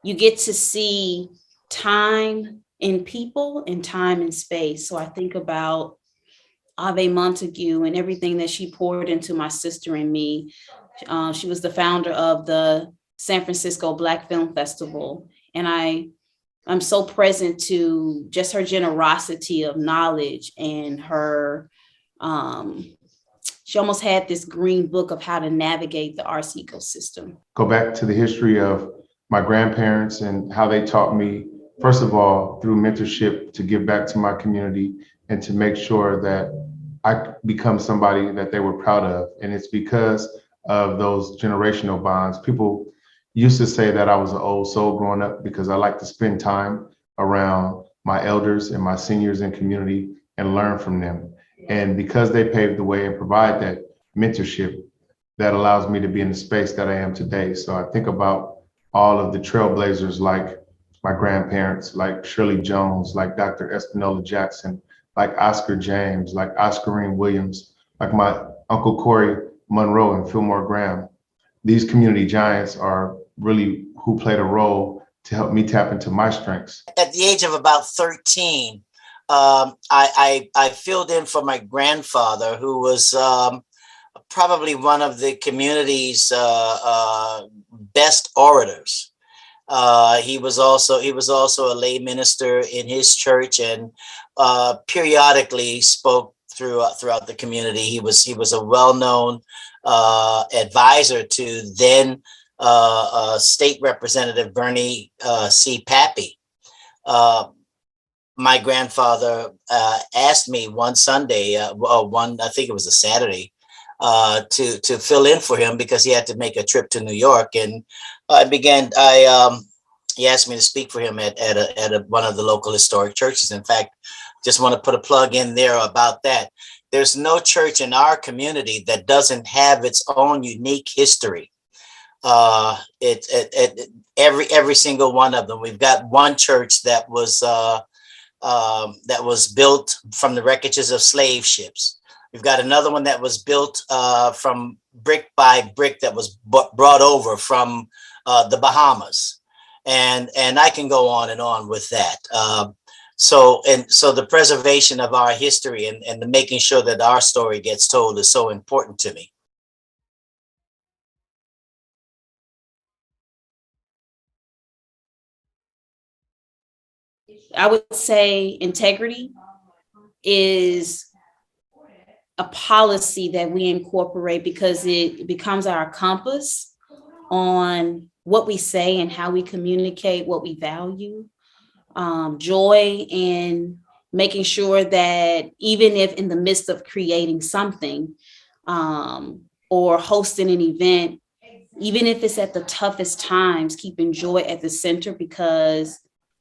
you get to see time in people and time in space. So I think about Ave Montague and everything that she poured into my sister and me. She was the founder of the San Francisco Black Film Festival. And I'm so present to just her generosity of knowledge and her, she almost had this green book of how to navigate the arts ecosystem. Go back to the history of my grandparents and how they taught me, first of all, through mentorship to give back to my community and to make sure that I become somebody that they were proud of. And it's because of those generational bonds. People used to say that I was an old soul growing up because I like to spend time around my elders and my seniors in community and learn from them. And because they paved the way and provide that mentorship, that allows me to be in the space that I am today. So I think about all of the trailblazers like my grandparents, like Shirley Jones, like Dr. Espinola Jackson, like Oscar James, like Oscarine Williams, like my Uncle Corey Monroe and Fillmore Graham. These community giants are really who played a role to help me tap into my strengths. At the age of about 13, I filled in for my grandfather, who was probably one of the community's best orators. He was also a lay minister in his church, and periodically spoke throughout the community. He was a well-known advisor to then State Representative Bernie C. Pappy. My grandfather asked me one Sunday, I think it was a Saturday, to fill in for him because he had to make a trip to New York, and he asked me to speak for him at one of the local historic churches. In fact, just want to put a plug in there about that. There's no church in our community that doesn't have its own unique history. Every single one of them. We've got one church that was built from the wreckages of slave ships. We've got another one that was built from brick by brick that was brought over from the Bahamas, and I can go on and on with that. So the preservation of our history and the making sure that our story gets told is so important to me. I would say integrity is a policy that we incorporate because it becomes our compass on what we say and how we communicate what we value. Joy in making sure that even if in the midst of creating something or hosting an event, even if it's at the toughest times, keeping joy at the center, because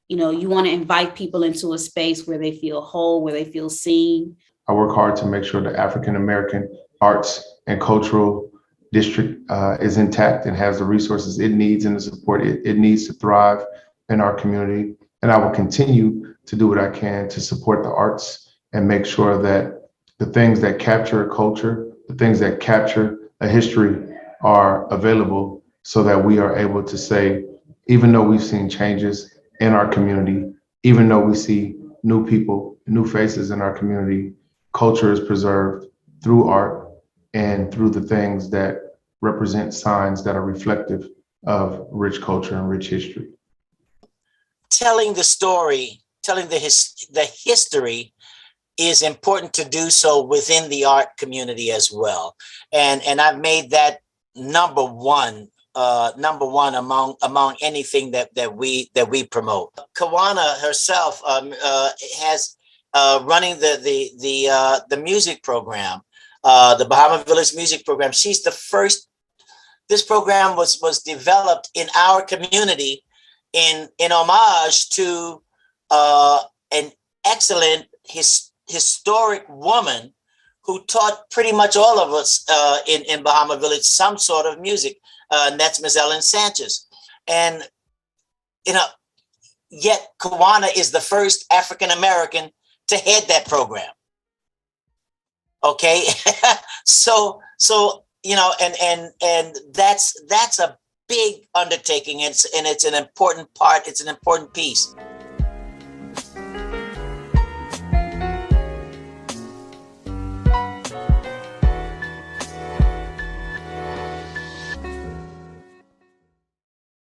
you want to invite people into a space where they feel whole, where they feel seen. I work hard to make sure the African American arts and cultural district is intact and has the resources it needs and the support it needs to thrive in our community. And I will continue to do what I can to support the arts and make sure that the things that capture a culture, the things that capture a history are available so that we are able to say, even though we've seen changes in our community, even though we see new people, new faces in our community, culture is preserved through art and through the things that represent signs that are reflective of rich culture and rich history. Telling the story, telling the history is important to do so within the art community as well. And I've made that number one among anything that we promote. Kawana herself has running the music program, the Bahama Village Music Program. She's the first. This program was developed in our community in homage to an excellent historic woman who taught pretty much all of us in Bahama Village some sort of music. And that's Ms. Ellen Sanchez. And, yet Kawana is the first African-American to head that program. Okay. So, and that's big undertaking. And it's an important part. It's an important piece.